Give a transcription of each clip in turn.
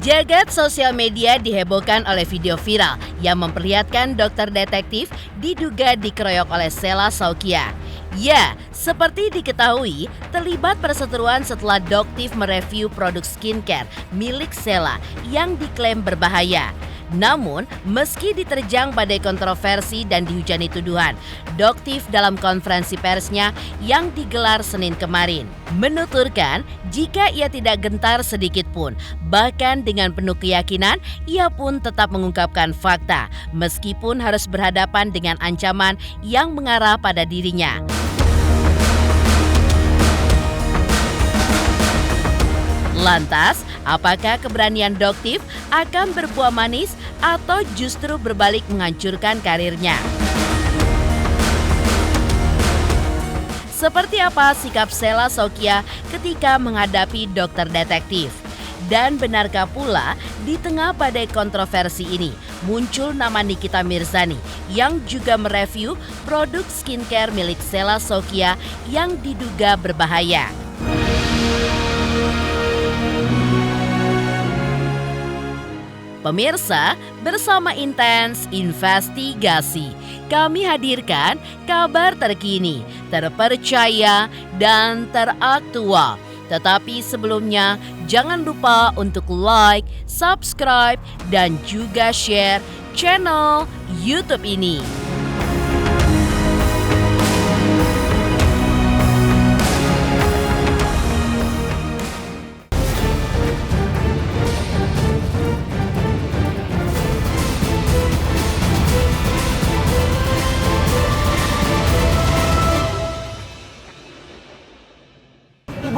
Jagat sosial media dihebohkan oleh video viral yang memperlihatkan dokter detektif diduga dikeroyok oleh Sheila Saukia. Ya, seperti diketahui, terlibat perseteruan setelah Doktif mereview produk skincare milik Sheila yang diklaim berbahaya. Namun, meski diterjang badai kontroversi dan dihujani tuduhan, Doktif dalam konferensi persnya yang digelar Senin kemarin menuturkan jika ia tidak gentar sedikit pun, bahkan dengan penuh keyakinan, ia pun tetap mengungkapkan fakta meskipun harus berhadapan dengan ancaman yang mengarah pada dirinya. Lantas, apakah keberanian Doktif akan berbuah manis atau justru berbalik menghancurkan karirnya? Seperti apa sikap Sheila Saukia ketika menghadapi dokter detektif? Dan benarkah pula di tengah badai kontroversi ini muncul nama Nikita Mirzani yang juga mereview produk skincare milik Sheila Saukia yang diduga berbahaya? Pemirsa, bersama Intens Investigasi, kami hadirkan kabar terkini, terpercaya, dan teraktual. Tetapi sebelumnya, jangan lupa untuk like, subscribe, dan juga share channel YouTube ini.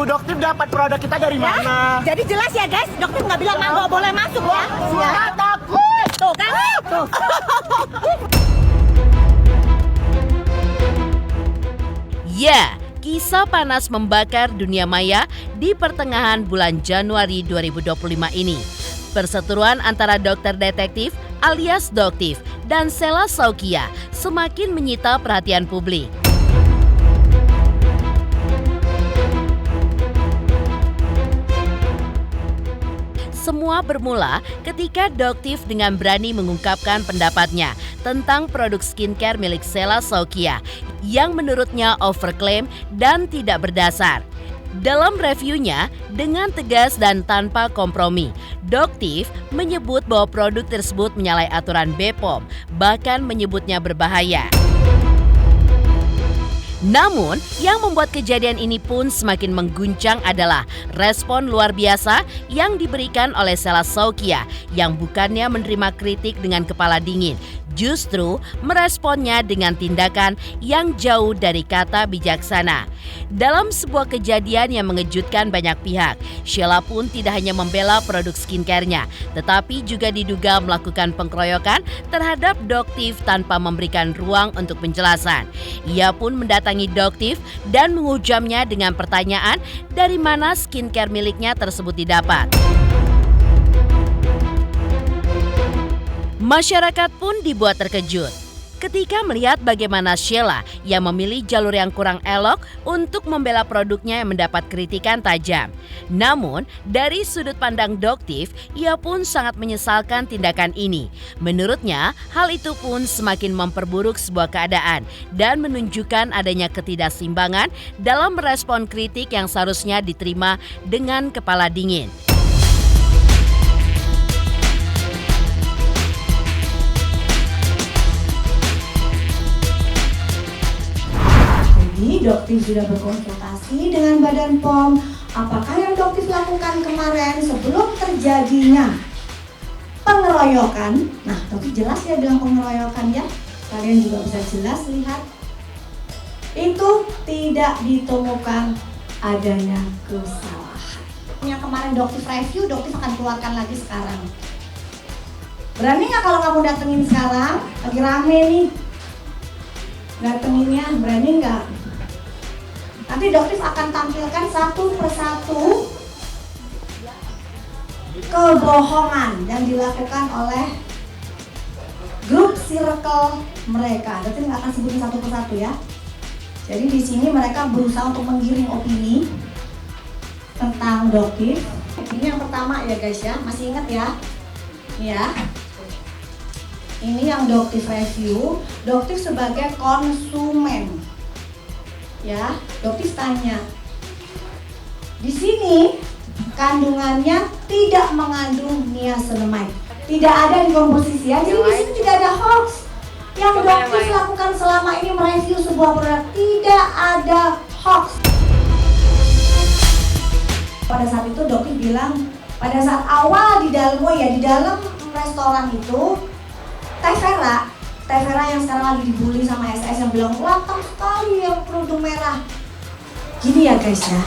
Ibu Doktif dapat produk kita dari mana? Jadi jelas ya guys, Doktif nggak bilang nggak boleh masuk ya. Ya, takut. Tuh kan? Tuh. Ya, kisah panas membakar dunia maya di pertengahan bulan Januari 2025 ini. Perseteruan antara dokter detektif alias Doktif dan Sheila Saukia semakin menyita perhatian publik. Semua bermula ketika Doktif dengan berani mengungkapkan pendapatnya tentang produk skincare milik Sheila Saukia yang menurutnya overklaim dan tidak berdasar. Dalam reviewnya, dengan tegas dan tanpa kompromi, Doktif menyebut bahwa produk tersebut menyalahi aturan BPOM, bahkan menyebutnya berbahaya. Namun, yang membuat kejadian ini pun semakin mengguncang adalah respon luar biasa yang diberikan oleh Sheila Saukia yang bukannya menerima kritik dengan kepala dingin, justru meresponnya dengan tindakan yang jauh dari kata bijaksana. Dalam sebuah kejadian yang mengejutkan banyak pihak, Sheila pun tidak hanya membela produk skincare-nya, tetapi juga diduga melakukan pengkeroyokan terhadap Doktif tanpa memberikan ruang untuk penjelasan. Ia pun mendatangi Doktif dan menghujamnya dengan pertanyaan dari mana skincare miliknya tersebut didapat. Masyarakat pun dibuat terkejut ketika melihat bagaimana Sheila yang memilih jalur yang kurang elok untuk membela produknya yang mendapat kritikan tajam. Namun, dari sudut pandang Doktif, ia pun sangat menyesalkan tindakan ini. Menurutnya, hal itu pun semakin memperburuk sebuah keadaan dan menunjukkan adanya ketidakseimbangan dalam merespon kritik yang seharusnya diterima dengan kepala dingin. Doktif sudah berkonsultasi dengan Badan POM. Apakah yang Doktif lakukan kemarin sebelum terjadinya pengeroyokan? Nah, Doktif jelas ya bilang pengeroyokan ya. Kalian juga bisa jelas lihat. Itu tidak ditemukan adanya kesalahan. Yang kemarin Doktif review, Doktif akan keluarkan lagi sekarang. Berani nggak kalau kamu datengin sekarang? Lagi rame nih. Datenginnya, berani nggak? Nanti Doktif akan tampilkan satu persatu kebohongan yang dilakukan oleh grup circle mereka. Doktif nggak akan sebutin satu persatu ya. Jadi di sini mereka berusaha untuk menggiring opini tentang Doktif Ini yang pertama ya guys ya, masih ingat ya? Ini ya. Ini yang Doktif review, Doktif sebagai konsumen. Ya, Doktif tanya. Di sini kandungannya tidak mengandung niacinamide. Tidak ada di komposisi ya. Jadi di sini tidak ada hoax. Yang Doktif lakukan selama ini mereview sebuah produk, tidak ada hoax. Pada saat itu Doktif bilang, pada saat awal di dalam restoran itu, Teh Vera yang sekarang lagi dibully sama SS yang bilang latang sekali yang kerudung merah. Gini ya guys ya,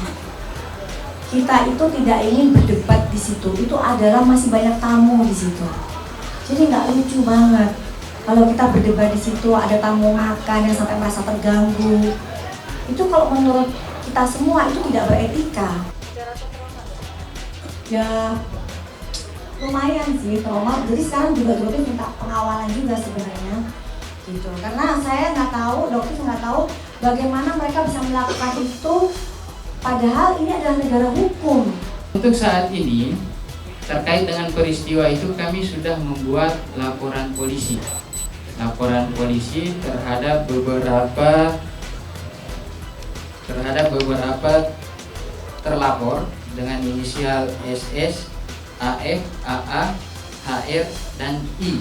kita itu tidak ingin berdebat di situ. Itu adalah masih banyak tamu di situ. Jadi nggak lucu banget kalau kita berdebat di situ ada tamu makan yang sampai merasa terganggu. Itu kalau menurut kita semua itu tidak beretika. Ya lumayan sih trauma, jadi sekarang juga Doktif minta pengawalan juga sebenarnya gitu, karena saya nggak tahu, Doktif nggak tahu bagaimana mereka bisa melakukan itu padahal ini adalah negara hukum. Untuk saat ini terkait dengan peristiwa itu kami sudah membuat laporan polisi terhadap beberapa terlapor dengan inisial SS, AF, AA, HR, dan I.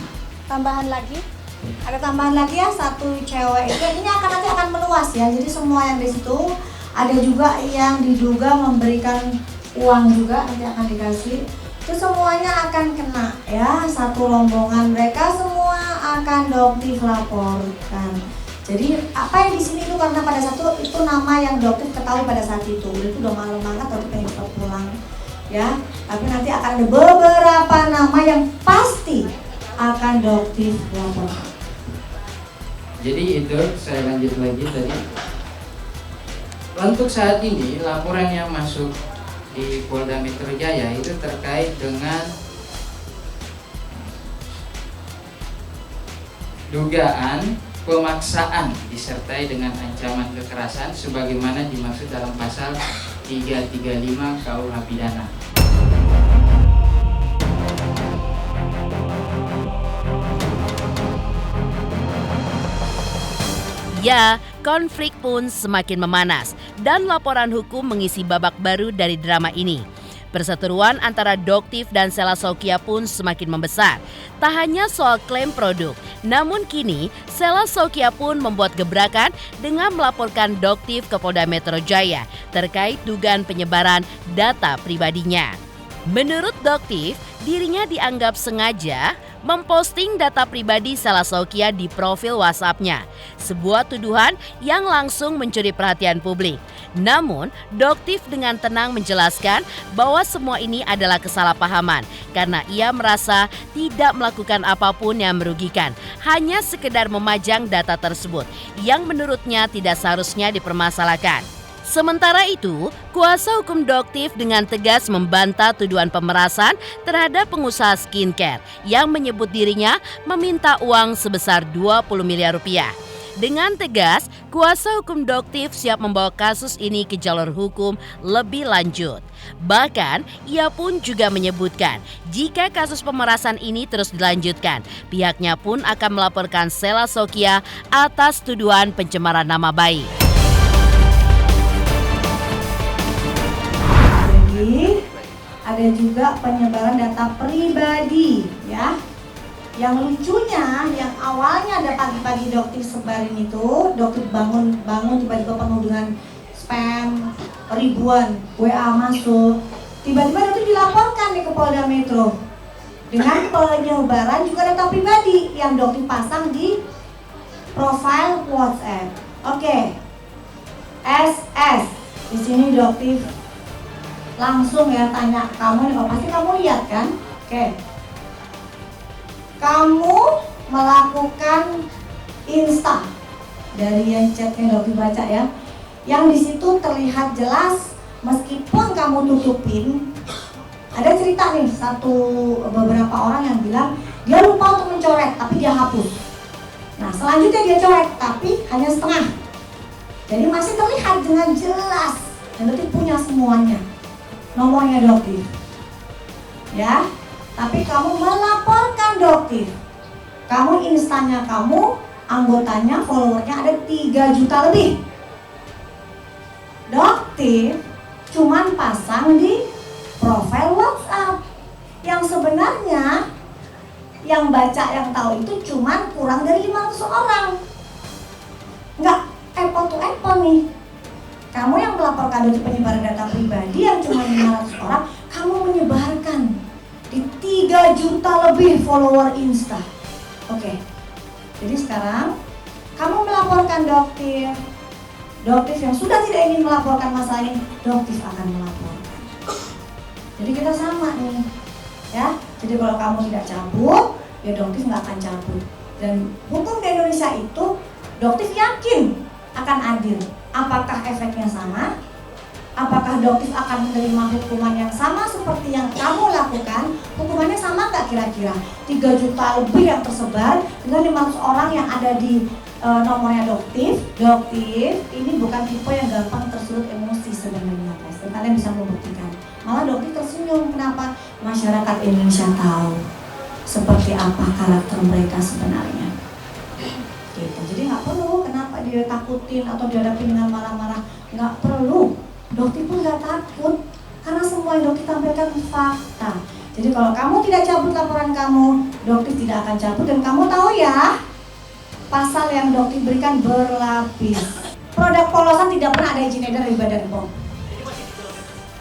Ada tambahan lagi ya, satu cewek itu. Ini nanti akan meluas ya. Jadi semua yang di situ, ada juga yang diduga memberikan uang juga nanti akan dikasih. Itu semuanya akan kena ya, satu rombongan mereka semua akan Doktif laporkan. Jadi apa yang di sini itu karena pada saat itu nama yang Doktif ketahui pada saat itu udah malam banget, Doktif pengen cepat pulang. Ya, tapi nanti akan ada beberapa nama yang pasti akan Doktif laporkan. Jadi itu saya lanjut lagi tadi. Untuk saat ini laporan yang masuk di Polda Metro Jaya itu terkait dengan dugaan pemaksaan disertai dengan ancaman kekerasan sebagaimana dimaksud dalam pasal 335 KUH Pidana. Ya, konflik pun semakin memanas dan laporan hukum mengisi babak baru dari drama ini. Perseteruan antara Doktif dan Sela Saukia pun semakin membesar. Tak hanya soal klaim produk, namun kini Sela Saukia pun membuat gebrakan dengan melaporkan Doktif ke Polda Metro Jaya terkait dugaan penyebaran data pribadinya. Menurut Doktif, dirinya dianggap sengaja memposting data pribadi Sela Saukia di profil WhatsApp-nya. Sebuah tuduhan yang langsung mencuri perhatian publik. Namun, Doktif dengan tenang menjelaskan bahwa semua ini adalah kesalahpahaman karena ia merasa tidak melakukan apapun yang merugikan, hanya sekedar memajang data tersebut yang menurutnya tidak seharusnya dipermasalahkan. Sementara itu, kuasa hukum Doktif dengan tegas membantah tuduhan pemerasan terhadap pengusaha skincare yang menyebut dirinya meminta uang sebesar 20 miliar rupiah. Dengan tegas, kuasa hukum Doktif siap membawa kasus ini ke jalur hukum lebih lanjut. Bahkan, ia pun juga menyebutkan jika kasus pemerasan ini terus dilanjutkan, pihaknya pun akan melaporkan Sela Saukia atas tuduhan pencemaran nama baik. Ada juga penyebaran data pribadi ya. Yang lucunya, yang awalnya ada pagi-pagi Doktif sebarin itu, Doktif bangun tiba-tiba penuh dengan spam, ribuan WA masuk. Tiba-tiba Doktif dilaporkan nih ke Polda Metro dengan penyebaran juga data pribadi yang Doktif pasang di profil WhatsApp. Oke, SS di sini Doktif langsung ya tanya kamu nih, oh pasti kamu lihat kan? Oke. Kamu melakukan Insta dari yang chatnya Doktif baca ya. Yang di situ terlihat jelas meskipun kamu tutupin, ada cerita nih beberapa orang yang bilang dia lupa untuk mencoret tapi dia hapus. Nah selanjutnya dia coret tapi hanya setengah. Jadi masih terlihat dengan jelas dan Doktif punya semuanya. Nomornya Doktif. ya. Tapi kamu melaporkan Doktif. Kamu instannya kamu, anggotanya, followernya ada 3 juta lebih. Doktif cuman pasang di profil WhatsApp yang sebenarnya yang baca, yang tahu itu cuman kurang dari 500 orang. Nggak apple to apple nih. Kamu yang melaporkan Doktif penyebaran data pribadi yang cuma 500 orang, kamu menyebarkan di 3 juta lebih follower Insta. Oke. Jadi sekarang kamu melaporkan Doktif. Doktif yang sudah tidak ingin melaporkan masalah ini, Doktif akan melaporkan. Jadi kita sama nih, ya. Jadi kalau kamu tidak cabut, ya Doktif nggak akan cabut. Dan hukum di Indonesia itu, Doktif yakin akan adil. Apakah efeknya sama? Apakah Doktif akan menerima hukuman yang sama seperti yang kamu lakukan? Hukumannya sama nggak kira-kira? 3 juta lebih yang tersebar dengan 500 orang yang ada di nomornya Doktif. Doktif ini bukan tipe yang gampang tersulut emosi sebenarnya, guys. Dan kalian bisa membuktikan. Malah Doktif tersenyum. Kenapa? Masyarakat Indonesia tahu seperti apa karakter mereka sebenarnya. Gitu. Jadi nggak perlu kenapa dia takutin atau dihadapi dengan marah-marah. Nggak perlu. Doktif pun nggak takut karena semua yang Doktif tampilkan fakta. Jadi kalau kamu tidak cabut laporan kamu, Doktif tidak akan cabut. Dan kamu tahu ya, pasal yang Doktif berikan berlapis. Produk polosan tidak pernah ada izin edar dari Badan POM.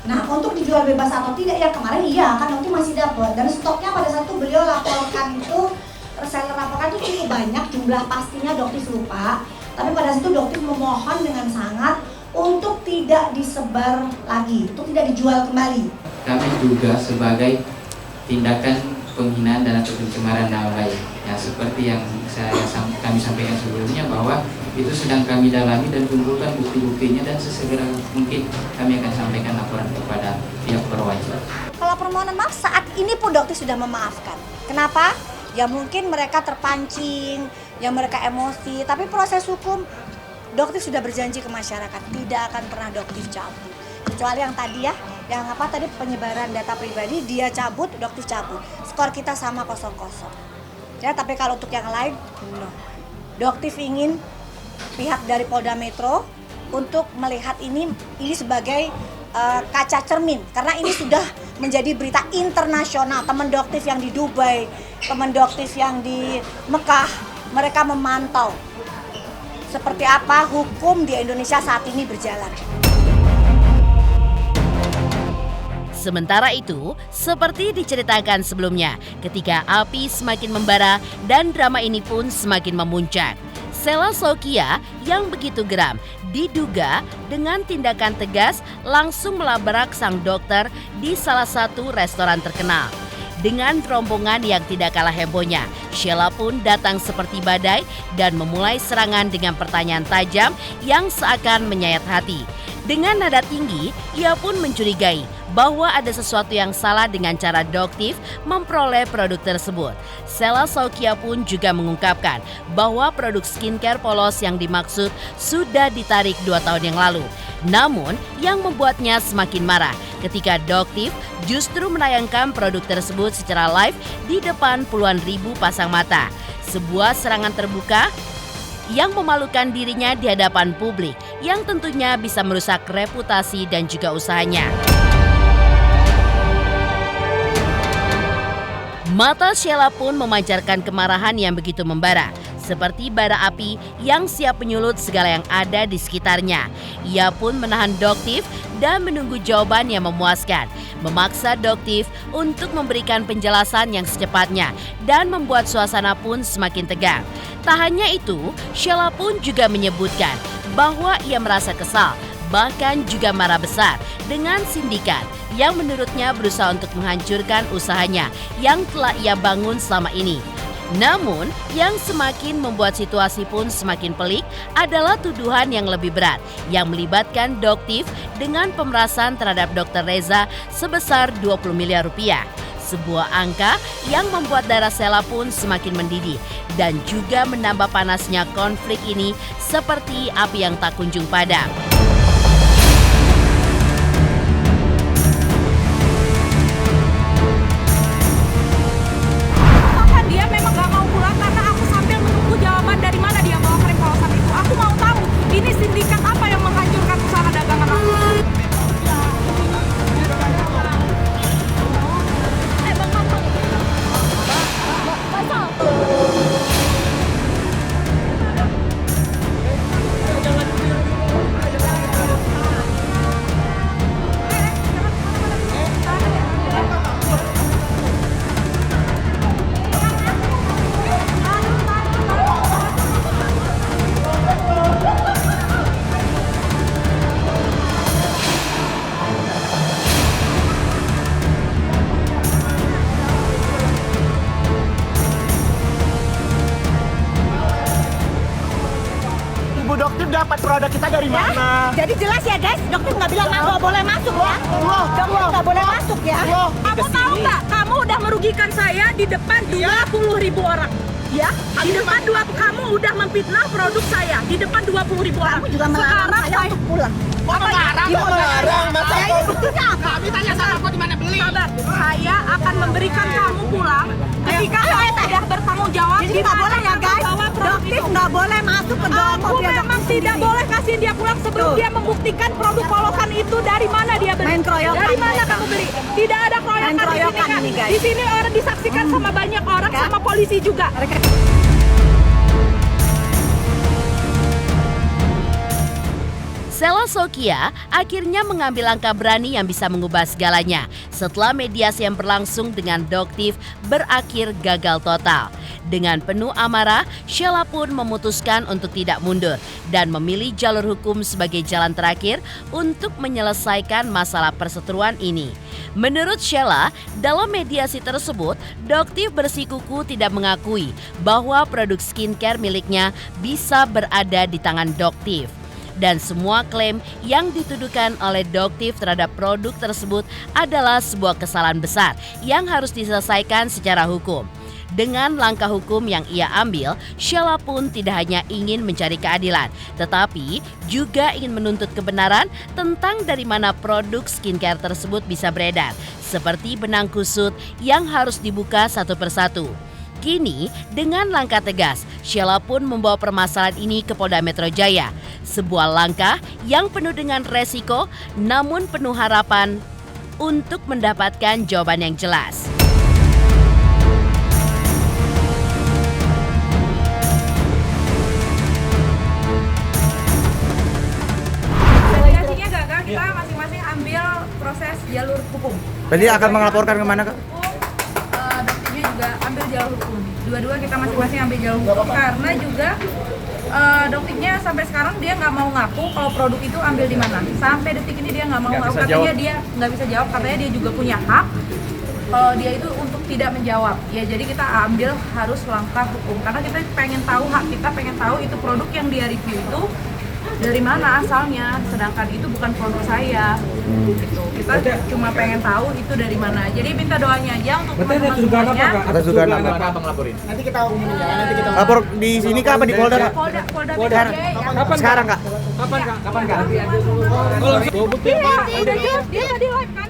Nah, untuk dijual bebas atau tidak ya kemarin iya kan Doktif masih dapat. Dan stoknya pada saat itu beliau laporkan itu, reseller laporkan itu cukup banyak, jumlah pastinya Doktif lupa. Tapi pada saat itu Doktif memohon dengan sangat untuk tidak disebar lagi, untuk tidak dijual kembali. Kami duga sebagai tindakan penghinaan dan atau pencemaran nama baik. Ya, seperti yang kami sampaikan sebelumnya bahwa itu sedang kami dalami dan kumpulkan bukti-buktinya dan sesegera mungkin kami akan sampaikan laporan kepada pihak berwajib. Kalau permohonan maaf saat ini pun Doktif sudah memaafkan. Kenapa? Ya mungkin mereka terpancing, ya mereka emosi, tapi proses hukum Doktif sudah berjanji ke masyarakat tidak akan pernah Doktif cabut. Kecuali yang tadi ya, yang apa tadi penyebaran data pribadi dia cabut, Doktif cabut. Skor kita sama 0-0. Ya, tapi kalau untuk yang lain, no. Doktif ingin pihak dari Polda Metro untuk melihat ini sebagai kaca cermin karena ini sudah menjadi berita internasional. Teman Doktif yang di Dubai, teman Doktif yang di Mekah, mereka memantau seperti apa hukum di Indonesia saat ini berjalan. Sementara itu, seperti diceritakan sebelumnya, ketika api semakin membara dan drama ini pun semakin memuncak, Sela Saukia yang begitu geram diduga dengan tindakan tegas langsung melabrak sang dokter di salah satu restoran terkenal. Dengan rombongan yang tidak kalah hebohnya, Sheila pun datang seperti badai dan memulai serangan dengan pertanyaan tajam yang seakan menyayat hati. Dengan nada tinggi, ia pun mencurigai bahwa ada sesuatu yang salah dengan cara Doktif memperoleh produk tersebut. Sela Saukia pun juga mengungkapkan bahwa produk skincare polos yang dimaksud sudah ditarik 2 tahun yang lalu. Namun, yang membuatnya semakin marah ketika Doktif justru menayangkan produk tersebut secara live di depan puluhan ribu pasang mata. Sebuah serangan terbuka yang memalukan dirinya di hadapan publik yang tentunya bisa merusak reputasi dan juga usahanya. Mata Sheila pun memancarkan kemarahan yang begitu membara, seperti bara api yang siap menyulut segala yang ada di sekitarnya. Ia pun menahan Doktif dan menunggu jawaban yang memuaskan, memaksa Doktif untuk memberikan penjelasan yang secepatnya dan membuat suasana pun semakin tegang. Tak hanya itu, Sheila pun juga menyebutkan bahwa ia merasa kesal, bahkan juga marah besar dengan sindikat yang menurutnya berusaha untuk menghancurkan usahanya yang telah ia bangun selama ini. Namun, yang semakin membuat situasi pun semakin pelik adalah tuduhan yang lebih berat yang melibatkan Doktif dengan pemerasan terhadap Dr. Reza sebesar 20 miliar rupiah. Sebuah angka yang membuat darah Sheila pun semakin mendidih dan juga menambah panasnya konflik ini seperti api yang tak kunjung padam. produk kita dari mana? Jadi jelas ya guys, dokter nggak bilang nggak boleh masuk ya. Dokter nggak boleh masuk ya. Kamu tahu nggak? Kamu udah merugikan saya di depan 20.000 orang. Ya, di depan kamu udah memfitnah produk saya di depan 20.000 orang. Kamu juga melarang saya untuk pulang. Kok melarang? Melarang? Masa Saya ini buktinya apa? kami tanya sama kau di mana beli? Sabar, saya akan memberikan kamu pulang ketika kamu sudah bertanggung jawab. Jadi nggak boleh ya guys, dokter nggak boleh masuk ke dalam Aku mobil memang tidak boleh kasih dia pulang sebelum dia membuktikan produk polosan itu dari mana dia beli. Main keroyokan. Dari mana kamu beli? Tidak ada Main keroyokan di sini keroyokan kan. ini, guys. Di sini orang disaksikan sama banyak orang, Kan? sama polisi juga. Sela Sokya akhirnya mengambil langkah berani yang bisa mengubah segalanya setelah mediasi yang berlangsung dengan Doktiv berakhir gagal total. Dengan penuh amarah, Sheila pun memutuskan untuk tidak mundur dan memilih jalur hukum sebagai jalan terakhir untuk menyelesaikan masalah perseteruan ini. Menurut Sheila, dalam mediasi tersebut, Doktiv bersikuku tidak mengakui bahwa produk skincare miliknya bisa berada di tangan Doktiv. Dan semua klaim yang dituduhkan oleh Doktiv terhadap produk tersebut adalah sebuah kesalahan besar yang harus diselesaikan secara hukum. Dengan langkah hukum yang ia ambil, Sheila pun tidak hanya ingin mencari keadilan, tetapi juga ingin menuntut kebenaran tentang dari mana produk skincare tersebut bisa beredar, seperti benang kusut yang harus dibuka satu persatu. Kini, dengan langkah tegas, Sheila pun membawa permasalahan ini ke Polda Metro Jaya. Sebuah langkah yang penuh dengan resiko, namun penuh harapan untuk mendapatkan jawaban yang jelas. Mediasinya gagal, kita masing-masing ambil proses jalur hukum. Jadi akan melaporkan kemana kak? Dokternya juga ambil jalur hukum. Dua-dua kita masing-masing ambil jalur hukum karena juga dokternya sampai sekarang dia nggak mau ngaku kalau produk itu ambil di mana. Sampai detik ini dia nggak mau ngaku, katanya dia nggak bisa jawab, katanya dia juga punya hak kalau dia itu untuk tidak menjawab. Ya jadi kita ambil harus langkah hukum karena kita pengen tahu hak kita, pengen tahu itu produk yang dia review itu dari mana asalnya, sedangkan itu bukan produk saya. Gitu. Kita cuma pengen tahu itu dari mana. Jadi minta doanya aja untuk teman-teman semuanya. Atas dugaan apa? Abang laporin. Nanti kita umumin ya. Nanti kita lapor di sini kak apa di Polda kak? Polda Metro Jaya ya. Sekarang kak? Kapan kak? Dia tadi live kan?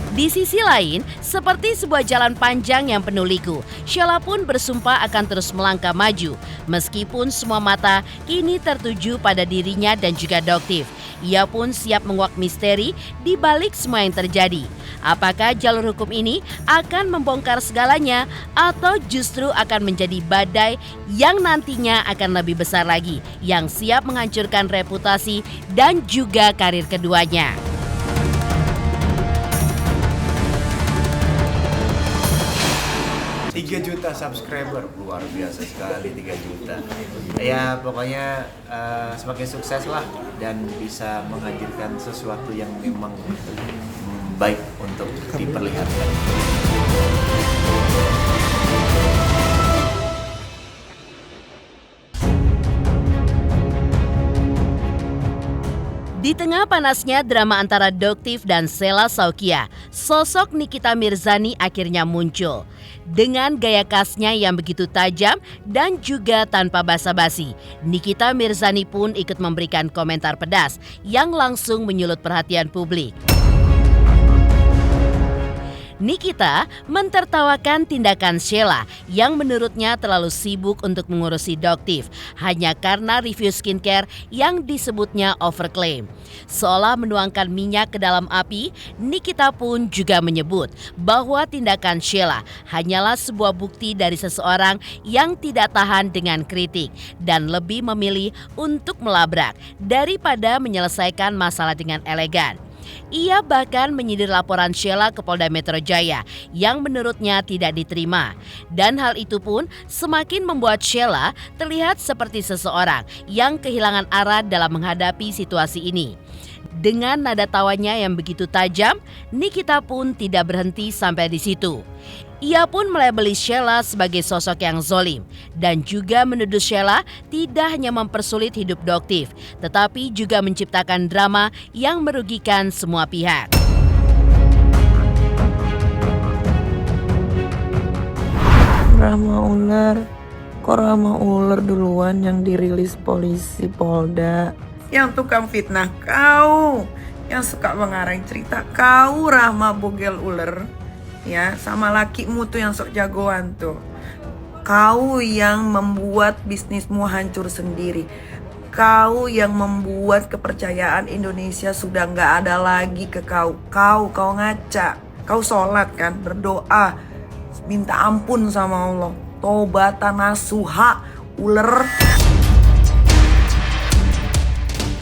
Di sisi lain, seperti sebuah jalan panjang yang penuh liku, Sheila pun bersumpah akan terus melangkah maju. Meskipun semua mata kini tertuju pada dirinya dan juga Doktiv, ia pun siap menguak misteri di balik semua yang terjadi. Apakah jalur hukum ini akan membongkar segalanya atau justru akan menjadi badai yang nantinya akan lebih besar lagi, yang siap menghancurkan reputasi dan juga karir keduanya? 3 juta subscriber, luar biasa sekali 3 juta. Ya pokoknya semakin sukses lah dan bisa menghadirkan sesuatu yang memang baik untuk diperlihatkan. Di tengah panasnya drama antara Doktiv dan Sela Sokya, sosok Nikita Mirzani akhirnya muncul. Dengan gaya khasnya yang begitu tajam dan juga tanpa basa-basi, Nikita Mirzani pun ikut memberikan komentar pedas yang langsung menyulut perhatian publik. Nikita mentertawakan tindakan Sheila yang menurutnya terlalu sibuk untuk mengurusi Doktiv hanya karena review skincare yang disebutnya overclaim. Seolah menuangkan minyak ke dalam api, Nikita pun juga menyebut bahwa tindakan Sheila hanyalah sebuah bukti dari seseorang yang tidak tahan dengan kritik dan lebih memilih untuk melabrak daripada menyelesaikan masalah dengan elegan. Ia bahkan menyindir laporan Sheila ke Polda Metro Jaya yang menurutnya tidak diterima. Dan hal itu pun semakin membuat Sheila terlihat seperti seseorang yang kehilangan arah dalam menghadapi situasi ini. Dengan nada tawanya yang begitu tajam, Nikita pun tidak berhenti sampai di situ. Ia pun melabeli Sheila sebagai sosok yang zolim dan juga menuduh Sheila tidak hanya mempersulit hidup Doktif, tetapi juga menciptakan drama yang merugikan semua pihak. Rahma ular, kok Rahma ular duluan yang dirilis polisi Polda? Yang tukang fitnah kau, yang suka mengarang cerita kau Rahma bogel ular, ya sama lakimu tuh yang sok jagoan tuh. Kau yang membuat bisnismu hancur sendiri. Kau yang membuat kepercayaan Indonesia sudah nggak ada lagi ke kau. Kau ngaca, kau sholat kan, berdoa. Minta ampun sama Allah, tobatan nasuha ular.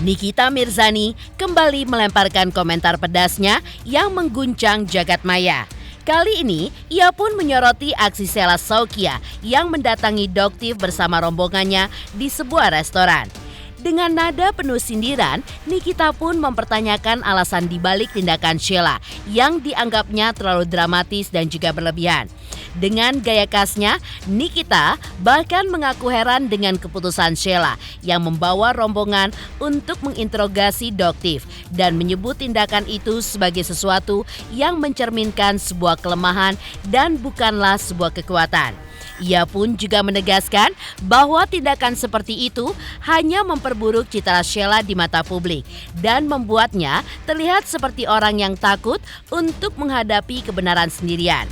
Nikita Mirzani kembali melemparkan komentar pedasnya yang mengguncang jagat maya. Kali ini, ia pun menyoroti aksi Sheila Saukia yang mendatangi Doktif bersama rombongannya di sebuah restoran. Dengan nada penuh sindiran, Nikita pun mempertanyakan alasan dibalik tindakan Sheila yang dianggapnya terlalu dramatis dan juga berlebihan. Dengan gaya khasnya, Nikita bahkan mengaku heran dengan keputusan Sheila yang membawa rombongan untuk menginterogasi Doktif dan menyebut tindakan itu sebagai sesuatu yang mencerminkan sebuah kelemahan dan bukanlah sebuah kekuatan. Ia pun juga menegaskan bahwa tindakan seperti itu hanya memperburuk citra Sheila di mata publik dan membuatnya terlihat seperti orang yang takut untuk menghadapi kebenaran sendirian.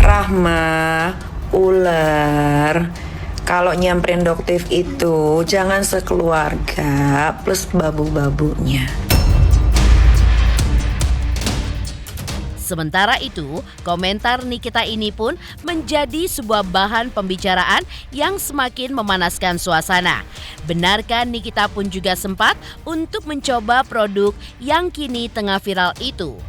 Rahma ular, kalau nyamperin Doktif itu jangan sekeluarga plus babu-babunya. Sementara itu, komentar Nikita ini pun menjadi sebuah bahan pembicaraan yang semakin memanaskan suasana. Benarkah Nikita pun juga sempat untuk mencoba produk yang kini tengah viral itu?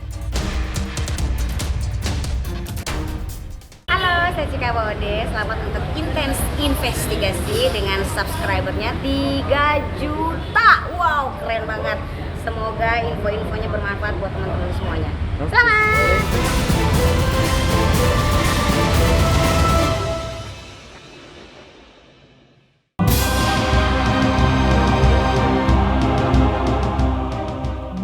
Halo, saya Cika Bode. Selamat untuk intens investigasi dengan subscribernya 3 juta. Wow, keren banget. Semoga info-infonya bermanfaat buat teman-teman semuanya. Selamat!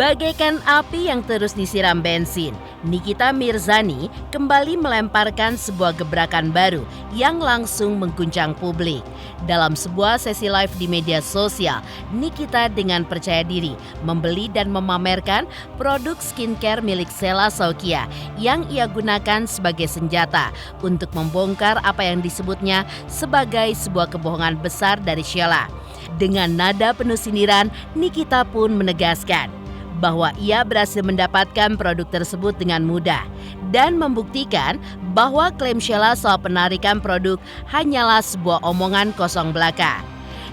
Bagaikan api yang terus disiram bensin, Nikita Mirzani kembali melemparkan sebuah gebrakan baru yang langsung mengguncang publik. Dalam sebuah sesi live di media sosial, Nikita dengan percaya diri membeli dan memamerkan produk skincare milik Sheila Saukia yang ia gunakan sebagai senjata untuk membongkar apa yang disebutnya sebagai sebuah kebohongan besar dari Sheila. Dengan nada penuh sindiran, Nikita pun menegaskan bahwa ia berhasil mendapatkan produk tersebut dengan mudah dan membuktikan bahwa klaim Sheila soal penarikan produk hanyalah sebuah omongan kosong belaka.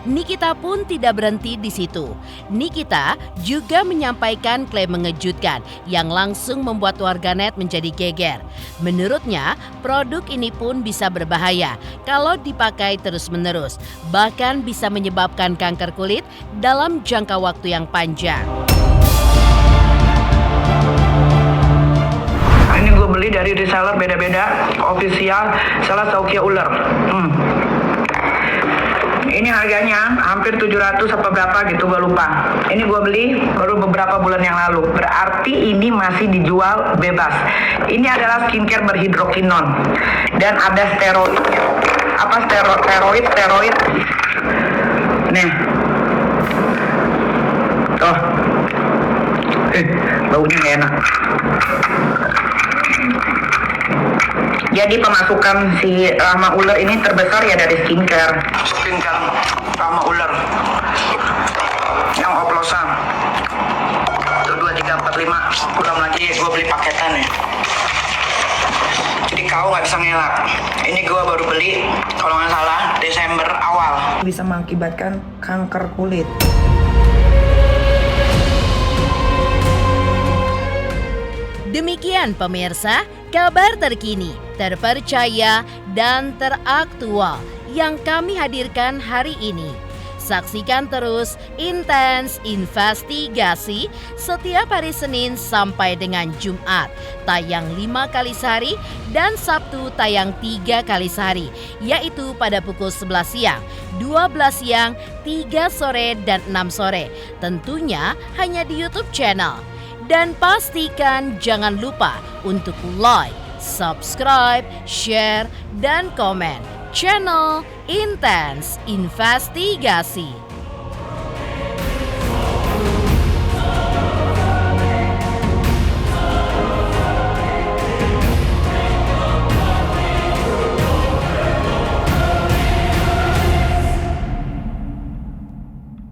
Nikita pun tidak berhenti di situ. Nikita juga menyampaikan klaim mengejutkan yang langsung membuat warganet menjadi geger. Menurutnya, produk ini pun bisa berbahaya kalau dipakai terus-menerus, bahkan bisa menyebabkan kanker kulit dalam jangka waktu yang panjang. Ini gue beli dari reseller beda-beda, official Sheila Saukia ular. Ini harganya hampir 700 apa berapa gitu, gue lupa. Ini gue beli baru beberapa bulan yang lalu. Berarti ini masih dijual bebas. Ini adalah skincare berhidrokinon dan ada steroidnya. Apa steroid? Nih. Tuh. Baunya gak enak. Jadi pemasukan si Rahma ular ini terbesar ya dari skincare Rahma ular yang oplosan. 1, 2, 3, 4, 5. Belum lagi gue beli paketan ya. Jadi kau nggak bisa ngelak. Ini gue baru beli kalau nggak salah Desember awal. Bisa mengakibatkan kanker kulit. Demikian pemirsa, kabar terkini, terpercaya, dan teraktual yang kami hadirkan hari ini. Saksikan terus Intens Investigasi setiap hari Senin sampai dengan Jumat, tayang 5 kali sehari, dan Sabtu tayang 3 kali sehari, yaitu pada pukul 11 siang, 12 siang, 3 sore, dan 6 sore. Tentunya hanya di YouTube channel. Dan pastikan jangan lupa untuk like, subscribe, share, dan komen channel Intens Investigasi.